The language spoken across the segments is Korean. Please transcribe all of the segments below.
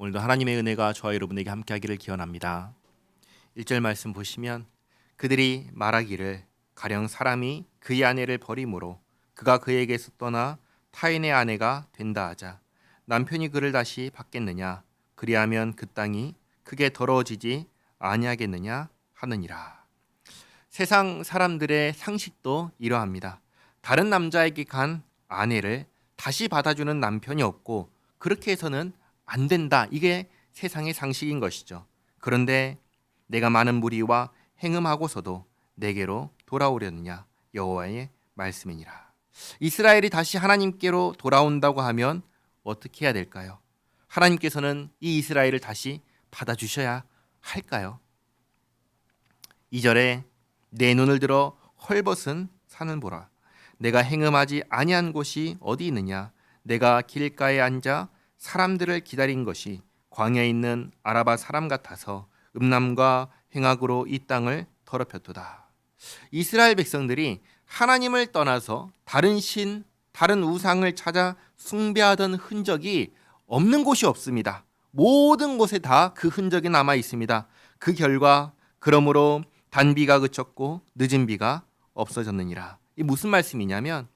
오늘도 하나님의 은혜가 저와 여러분에게 함께하기를 기원합니다. 1절 말씀 보시면 그들이 말하기를 가령 사람이 그의 아내를 버림으로 그가 그에게서 떠나 타인의 아내가 된다 하자 남편이 그를 다시 받겠느냐 그리하면 그 땅이 크게 더러워지지 아니하겠느냐 하느니라. 세상 사람들의 상식도 이러합니다. 다른 남자에게 간 아내를 다시 받아주는 남편이 없고 그렇게 해서는 안 된다. 이게 세상의 상식인 것이죠. 그런데 내가 많은 무리와 행음하고서도 내게로 돌아오려느냐 여호와의 말씀이니라. 이스라엘이 다시 하나님께로 돌아온다고 하면 어떻게 해야 될까요? 하나님께서는 이 이스라엘을 다시 받아주셔야 할까요? 2절에 내 눈을 들어 헐벗은 산을 보라. 내가 행음하지 아니한 곳이 어디 있느냐? 내가 길가에 앉아 사람들을 기다린 것이 광야에 있는 아라바 사람 같아서 음란과 행악으로 이 땅을 더럽혔도다. 이스라엘 백성들이 하나님을 떠나서 다른 신, 다른 우상을 찾아 숭배하던 흔적이 없는 곳이 없습니다. 모든 곳에 다 그 흔적이 남아 있습니다. 그 결과 그러므로 단비가 그쳤고 늦은 비가 없어졌느니라. 이 무슨 말씀이냐면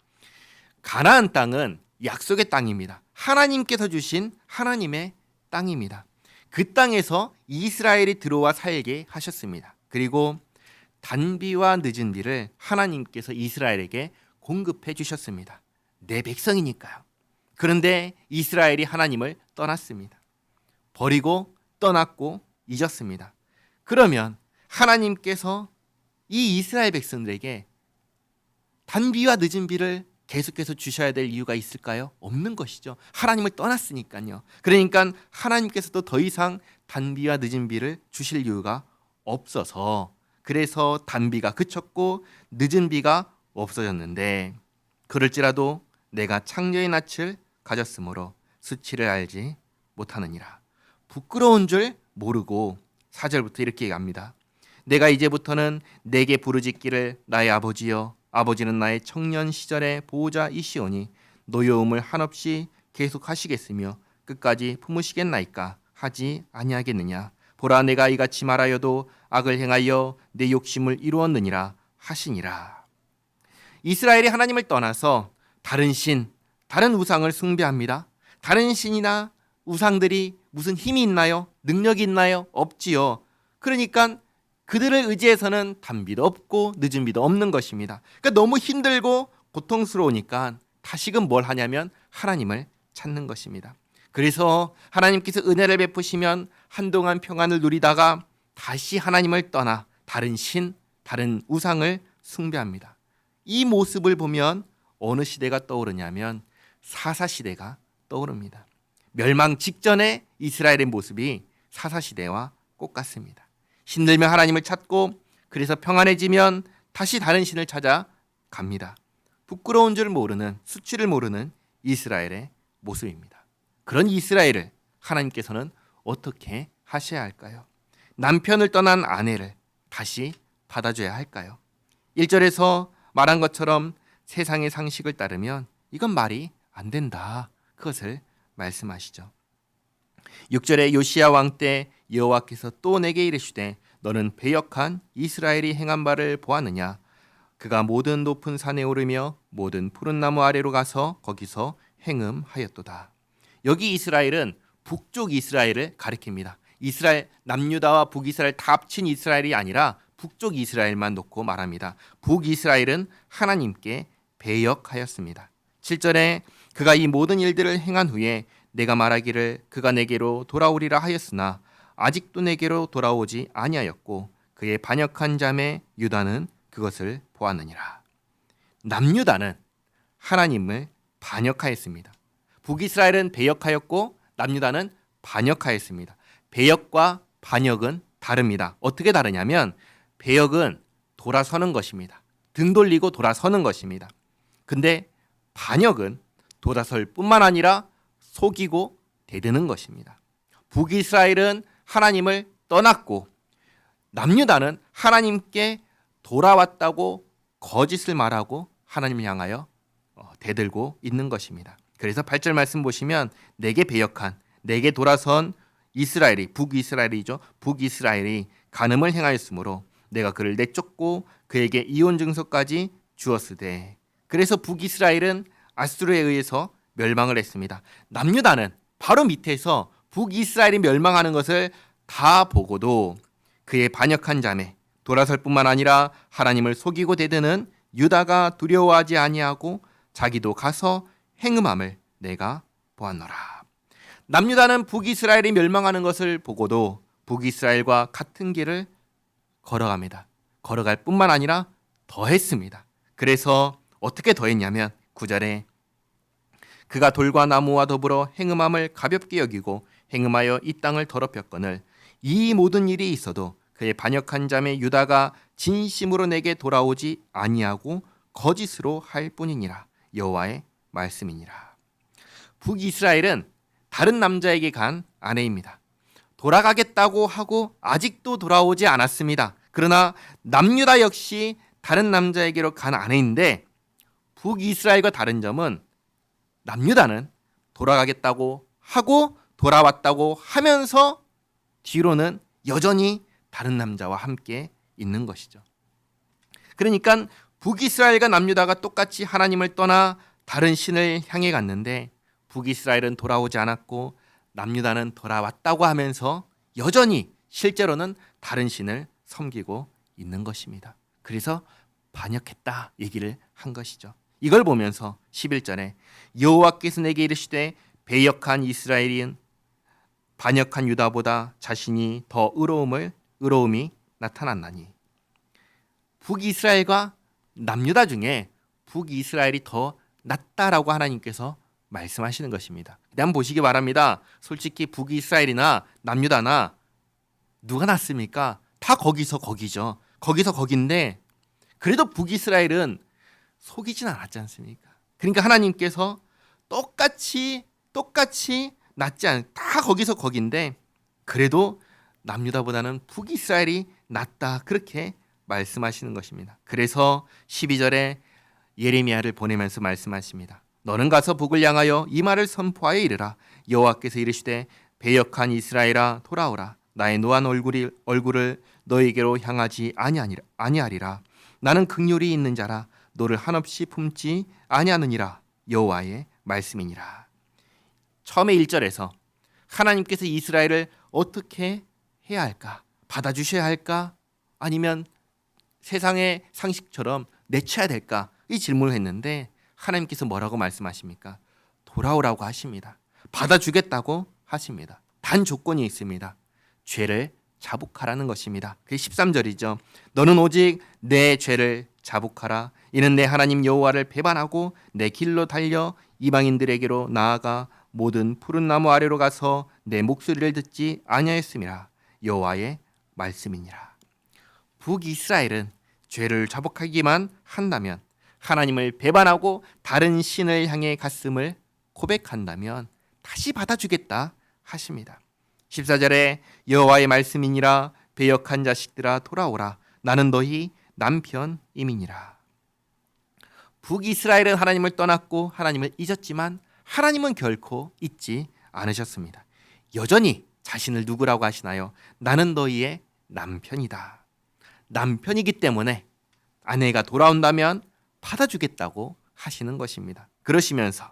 가나안 땅은 약속의 땅입니다. 하나님께서 주신 하나님의 땅입니다. 그 땅에서 이스라엘이 들어와 살게 하셨습니다. 그리고 단비와 늦은 비를 하나님께서 이스라엘에게 공급해 주셨습니다. 내 백성이니까요. 그런데 이스라엘이 하나님을 떠났습니다. 버리고 떠났고 잊었습니다. 그러면 하나님께서 이 이스라엘 백성들에게 단비와 늦은 비를 계속해서 주셔야 될 이유가 있을까요? 없는 것이죠. 하나님을 떠났으니까요. 그러니까 하나님께서도 더 이상 단비와 늦은 비를 주실 이유가 없어서 그래서 단비가 그쳤고 늦은 비가 없어졌는데 그럴지라도 내가 창녀의 낯을 가졌으므로 수치를 알지 못하느니라. 부끄러운 줄 모르고 4절부터 이렇게 얘기합니다. 내가 이제부터는 내게 부르짖기를 나의 아버지여 아버지는 나의 청년 시절의 보호자이시오니 노여움을 한없이 계속하시겠으며 끝까지 품으시겠나이까 하지 아니하겠느냐. 보라 내가 이같이 말하여도 악을 행하여 내 욕심을 이루었느니라 하시니라. 이스라엘이 하나님을 떠나서 다른 신, 다른 우상을 숭배합니다. 다른 신이나 우상들이 무슨 힘이 있나요? 능력이 있나요? 없지요. 그러니까 그들을 의지해서는 단비도 없고 늦은 비도 없는 것입니다. 그러니까 너무 힘들고 고통스러우니까 다시금 뭘 하냐면 하나님을 찾는 것입니다. 그래서 하나님께서 은혜를 베푸시면 한동안 평안을 누리다가 다시 하나님을 떠나 다른 신, 다른 우상을 숭배합니다. 이 모습을 보면 어느 시대가 떠오르냐면 사사시대가 떠오릅니다. 멸망 직전의 이스라엘의 모습이 사사시대와 똑같습니다. 힘들면 하나님을 찾고 그래서 평안해지면 다시 다른 신을 찾아 갑니다. 부끄러운 줄 모르는 수치를 모르는 이스라엘의 모습입니다. 그런 이스라엘을 하나님께서는 어떻게 하셔야 할까요? 남편을 떠난 아내를 다시 받아줘야 할까요? 1절에서 말한 것처럼 세상의 상식을 따르면 이건 말이 안 된다. 그것을 말씀하시죠. 6절에 요시야 왕 때 여호와께서 또 내게 이르시되 너는 배역한 이스라엘이 행한 바를 보았느냐. 그가 모든 높은 산에 오르며 모든 푸른 나무 아래로 가서 거기서 행음하였도다. 여기 이스라엘은 북쪽 이스라엘을 가리킵니다. 이스라엘 남유다와 북이스라엘 다 합친 이스라엘이 아니라 북쪽 이스라엘만 놓고 말합니다. 북이스라엘은 하나님께 배역하였습니다. 7절에 그가 이 모든 일들을 행한 후에 내가 말하기를 그가 내게로 돌아오리라 하였으나 아직도 내게로 돌아오지 아니하였고 그의 반역한 자매 유다는 그것을 보았느니라. 남유다는 하나님을 반역하였습니다. 북이스라엘은 배역하였고 남유다는 반역하였습니다. 배역과 반역은 다릅니다. 어떻게 다르냐면 배역은 돌아서는 것입니다. 등 돌리고 돌아서는 것입니다. 근데 반역은 돌아설 뿐만 아니라 속이고 대드는 것입니다. 북이스라엘은 하나님을 떠났고 남유다는 하나님께 돌아왔다고 거짓을 말하고 하나님을 향하여 대들고 있는 것입니다. 그래서 8절 말씀 보시면 내게 배역한, 내게 돌아선 이스라엘이 북이스라엘이죠. 북이스라엘이 간음을 행하였으므로 내가 그를 내쫓고 그에게 이혼 증서까지 주었으되 그래서 북이스라엘은 아수르에 의해서 멸망을 했습니다. 남유다는 바로 밑에서 북이스라엘이 멸망하는 것을 다 보고도 그의 반역한 자매 돌아설 뿐만 아니라 하나님을 속이고 대드는 유다가 두려워하지 아니하고 자기도 가서 행음함을 내가 보았노라. 남유다는 북이스라엘이 멸망하는 것을 보고도 북이스라엘과 같은 길을 걸어갑니다. 걸어갈 뿐만 아니라 더했습니다. 그래서 어떻게 더했냐면 9절에 그가 돌과 나무와 더불어 행음함을 가볍게 여기고 행음하여 이 땅을 더럽혔거늘 이 모든 일이 있어도 그의 반역한 자매 유다가 진심으로 내게 돌아오지 아니하고 거짓으로 할 뿐이니라. 여호와의 말씀이니라. 북이스라엘은 다른 남자에게 간 아내입니다. 돌아가겠다고 하고 아직도 돌아오지 않았습니다. 그러나 남유다 역시 다른 남자에게로 간 아내인데 북이스라엘과 다른 점은 남유다는 돌아가겠다고 하고 돌아왔다고 하면서 뒤로는 여전히 다른 남자와 함께 있는 것이죠. 그러니까 북이스라엘과 남유다가 똑같이 하나님을 떠나 다른 신을 향해 갔는데 북이스라엘은 돌아오지 않았고 남유다는 돌아왔다고 하면서 여전히 실제로는 다른 신을 섬기고 있는 것입니다. 그래서 반역했다 얘기를 한 것이죠. 이걸 보면서 11절에 여호와께서 내게 이르시되 배역한 이스라엘인 반역한 유다보다 자신이 더 의로움이 나타났나니 북이스라엘과 남유다 중에 북이스라엘이 더 낫다라고 하나님께서 말씀하시는 것입니다. 한번 보시기 바랍니다. 솔직히 북이스라엘이나 남유다나 누가 낫습니까? 다 거기서 거기죠. 거기서 거긴데 그래도 북이스라엘은 속이진 않았지 않습니까? 그러니까 하나님께서 똑같이 다 거기서 거긴데 그래도 남유다보다는 북이스라엘이 낫다 그렇게 말씀하시는 것입니다. 그래서 12절에 예레미야를 보내면서 말씀하십니다. 너는 가서 북을 향하여 이 말을 선포하여 이르라. 여호와께서 이르시되 배역한 이스라엘아 돌아오라. 나의 노한 얼굴을 너에게로 향하지 아니하리라. 나는 긍휼이 있는 자라. 너를 한없이 품지 아니하느니라. 여호와의 말씀이니라. 처음에 1절에서 하나님께서 이스라엘을 어떻게 해야 할까? 받아주셔야 할까? 아니면 세상의 상식처럼 내쳐야 될까? 이 질문을 했는데 하나님께서 뭐라고 말씀하십니까? 돌아오라고 하십니다. 받아주겠다고 하십니다. 단 조건이 있습니다. 죄를 자복하라는 것입니다. 그게 13절이죠. 너는 오직 내 죄를 자복하라. 이는 내 하나님 여호와를 배반하고 내 길로 달려 이방인들에게로 나아가 모든 푸른 나무 아래로 가서 내 목소리를 듣지 아니하였음이라. 여호와의 말씀이니라. 북이스라엘은 죄를 자복하기만 한다면 하나님을 배반하고 다른 신을 향해 갔음을 고백한다면 다시 받아주겠다 하십니다. 14절에 여호와의 말씀이니라. 배역한 자식들아 돌아오라. 나는 너희 남편임이니라. 북이스라엘은 하나님을 떠났고 하나님을 잊었지만 하나님은 결코 잊지 않으셨습니다. 여전히 자신을 누구라고 하시나요? 나는 너희의 남편이다. 남편이기 때문에 아내가 돌아온다면 받아주겠다고 하시는 것입니다. 그러시면서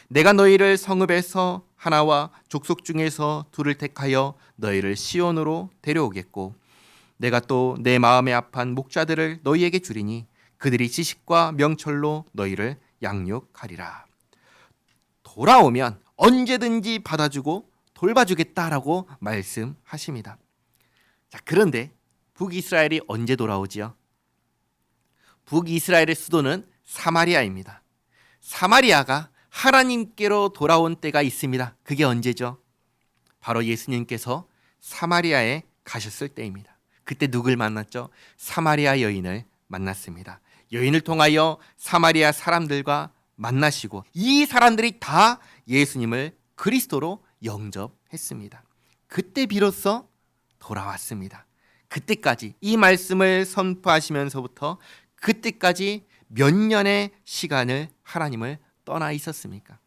내가 너희를 성읍에서 하나와 족속 중에서 둘을 택하여 너희를 시온으로 데려오겠고 내가 또 내 마음에 합한 목자들을 너희에게 주리니 그들이 지식과 명철로 너희를 양육하리라. 돌아오면 언제든지 받아주고 돌봐주겠다라고 말씀하십니다. 자, 그런데 북이스라엘이 언제 돌아오지요? 북이스라엘의 수도는 사마리아입니다. 사마리아가 하나님께로 돌아온 때가 있습니다. 그게 언제죠? 바로 예수님께서 사마리아에 가셨을 때입니다. 그때 누굴 만났죠? 사마리아 여인을 만났습니다. 여인을 통하여 사마리아 사람들과 만나시고 이 사람들이 다 예수님을 그리스도로 영접했습니다. 그때 비로소 돌아왔습니다. 그때까지 이 말씀을 선포하시면서부터 그때까지 몇 년의 시간을 하나님을 떠나 있었습니까?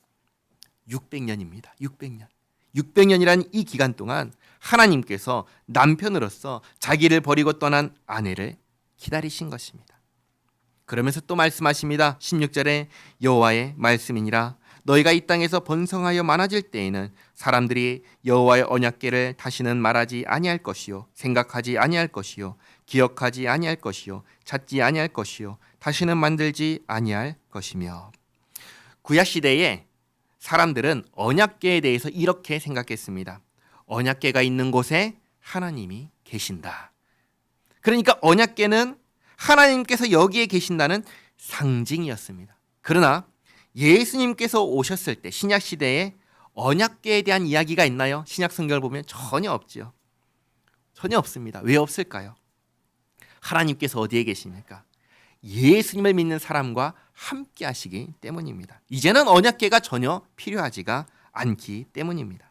600년입니다. 600년. 600년이라는 이 기간 동안 하나님께서 남편으로서 자기를 버리고 떠난 아내를 기다리신 것입니다. 그러면서 또 말씀하십니다. 16절에 여호와의 말씀이니라 너희가 이 땅에서 번성하여 많아질 때에는 사람들이 여호와의 언약궤를 다시는 말하지 아니할 것이요 생각하지 아니할 것이요 기억하지 아니할 것이요 찾지 아니할 것이요 다시는 만들지 아니할 것이며. 구약 시대에 사람들은 언약궤에 대해서 이렇게 생각했습니다. 언약궤가 있는 곳에 하나님이 계신다. 그러니까 언약궤는 하나님께서 여기에 계신다는 상징이었습니다. 그러나 예수님께서 오셨을 때 신약 시대에 언약궤에 대한 이야기가 있나요? 신약 성경을 보면 전혀 없지요. 전혀 없습니다. 왜 없을까요? 하나님께서 어디에 계십니까? 예수님을 믿는 사람과 함께 하시기 때문입니다. 이제는 언약궤가 전혀 필요하지가 않기 때문입니다.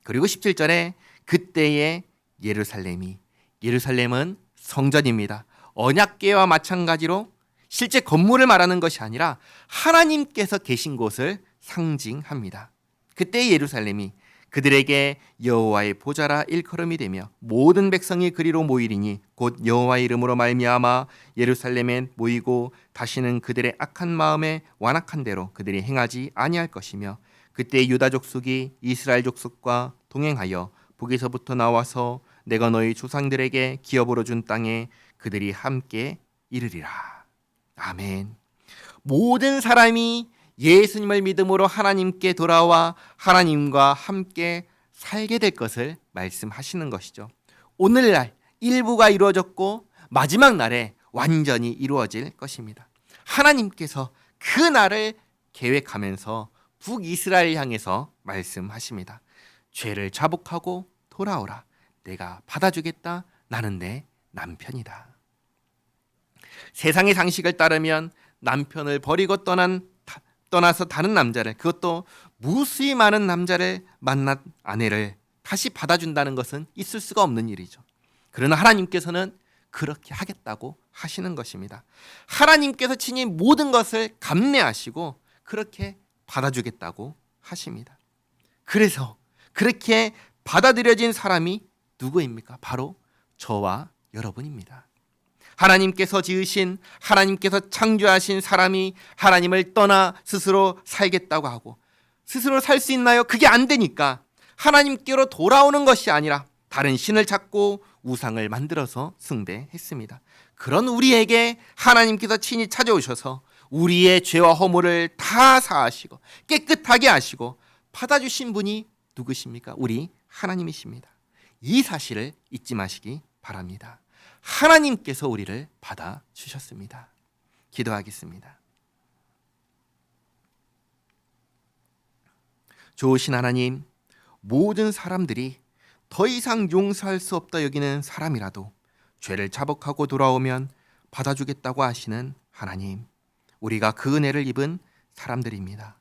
그리고 17절에 그때의 예루살렘은 성전입니다. 언약궤와 마찬가지로 실제 건물을 말하는 것이 아니라 하나님께서 계신 곳을 상징합니다. 그때의 예루살렘이 그들에게 여호와의 보좌라 일컬음이 되며 모든 백성이 그리로 모이리니 곧 여호와의 이름으로 말미암아 예루살렘에 모이고 다시는 그들의 악한 마음에 완악한 대로 그들이 행하지 아니할 것이며 그때 유다 족속이 이스라엘 족속과 동행하여 북에서부터 나와서 내가 너희 조상들에게 기업으로 준 땅에 그들이 함께 이르리라. 아멘. 모든 사람이 예수님을 믿음으로 하나님께 돌아와 하나님과 함께 살게 될 것을 말씀하시는 것이죠. 오늘날 일부가 이루어졌고 마지막 날에 완전히 이루어질 것입니다. 하나님께서 그 날을 계획하면서 북이스라엘 향해서 말씀하십니다. 죄를 자복하고 돌아오라. 내가 받아주겠다. 나는 내 남편이다. 세상의 상식을 따르면 남편을 버리고 떠나서 다른 남자를, 그것도 무수히 많은 남자를 만난 아내를 다시 받아준다는 것은 있을 수가 없는 일이죠. 그러나 하나님께서는 그렇게 하겠다고 하시는 것입니다. 하나님께서 친히 모든 것을 감내하시고 그렇게 받아주겠다고 하십니다. 그래서 그렇게 받아들여진 사람이 누구입니까? 바로 저와 여러분입니다. 하나님께서 지으신, 하나님께서 창조하신 사람이 하나님을 떠나 스스로 살겠다고 하고, 스스로 살 수 있나요? 그게 안 되니까 하나님께로 돌아오는 것이 아니라 다른 신을 찾고 우상을 만들어서 숭배했습니다. 그런 우리에게 하나님께서 친히 찾아오셔서 우리의 죄와 허물을 다 사하시고 깨끗하게 하시고 받아주신 분이 누구십니까? 우리 하나님이십니다. 이 사실을 잊지 마시기 바랍니다. 하나님께서 우리를 받아주셨습니다. 기도하겠습니다. 좋으신 하나님, 모든 사람들이 더 이상 용서할 수 없다 여기는 사람이라도 죄를 자복하고 돌아오면 받아주겠다고 하시는 하나님, 우리가 그 은혜를 입은 사람들입니다.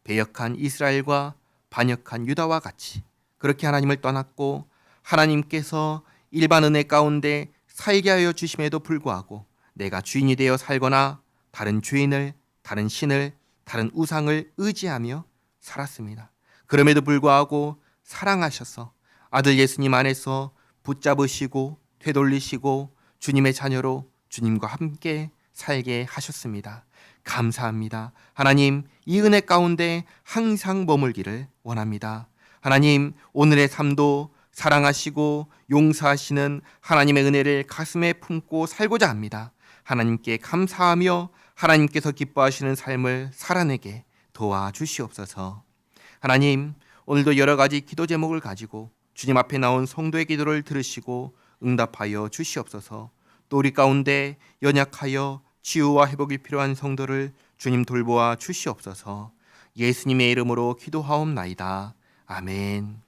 배역한 이스라엘과 반역한 유다와 같이 그렇게 하나님을 떠났고 하나님께서 일반 은혜 가운데 살게 하여 주심에도 불구하고 내가 주인이 되어 살거나 다른 주인을, 다른 신을, 다른 우상을 의지하며 살았습니다. 그럼에도 불구하고 사랑하셔서 아들 예수님 안에서 붙잡으시고 되돌리시고 주님의 자녀로 주님과 함께 살게 하셨습니다. 감사합니다. 하나님, 이 은혜 가운데 항상 머물기를 원합니다. 하나님, 오늘의 삶도 사랑하시고 용서하시는 하나님의 은혜를 가슴에 품고 살고자 합니다. 하나님께 감사하며 하나님께서 기뻐하시는 삶을 살아내게 도와주시옵소서. 하나님, 오늘도 여러 가지 기도 제목을 가지고 주님 앞에 나온 성도의 기도를 들으시고 응답하여 주시옵소서. 또 우리 가운데 연약하여 치유와 회복이 필요한 성도를 주님 돌보아 주시옵소서. 예수님의 이름으로 기도하옵나이다. 아멘.